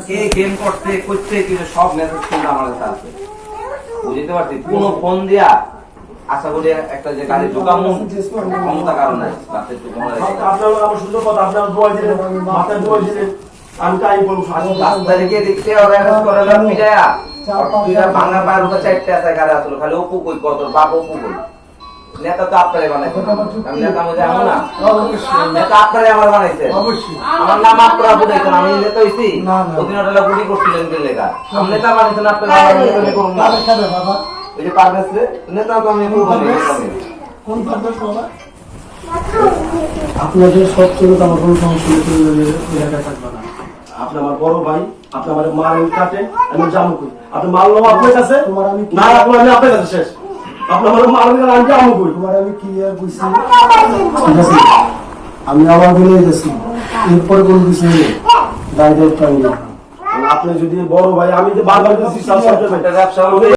কে game করতে করতে কিন্তু সব মেসেজ কিন্তু আমার কাছে আছে, বুঝতে পারছি। কোনো ফোন দিয়া আশা করি একটা যে গাড়ি ঢোকামো ক্ষমতা কারণ নাই। আপনার আমার সুন্দর কথা, আপনার দোয়া দিলেন, মাথায় দোয়া দিলেন, আমি তাই বলবো। 5 তারিখে দেখতে অ্যারেঞ্জ করে না মিটায়া দুইটা ভাঙা পায়ের উপর চারটে আছে গাড়ি আসলো, খালি অপু কই কত বাপ অপু কই। নেতা তো আপনারে বানাইছে, আমি নেতা মধ্যে আমো না, নেতা আপনারে আমার বানাইছে। আমার নাম আপনারা বুঝাইছেন, আমি নেতা হইছি ওদিন ওটা গুলি করছিলেন কে লেখা, আমি নেতা বানাইছেন আপনারা করুন না। এই যে পারভেজ রে নেতা তো আমি করব না। কোন পারভেজ বাবা? আপনাদের সব চলে আমার কোনো সমস্যা নেই, এলাকায় থাকবে না। আপনি আমার বড় ভাই, আপনি আমার মাল কাটে, আমি জামু কই। আপনি মাল নাও আপনার কাছে, না রাখলে আমি আপনার কাছে শেষ। আপনি আমার মাল নিয়ে আমি জামু কই। তোমার আমি কি আর কইছি, ঠিক আছে আমি আবার বলে গেছি, এরপরে কোন কিছু নেই, দায়িত্ব আপনি যদি বড় ভাই, আমি যে বারবার বলছি ব্যবসা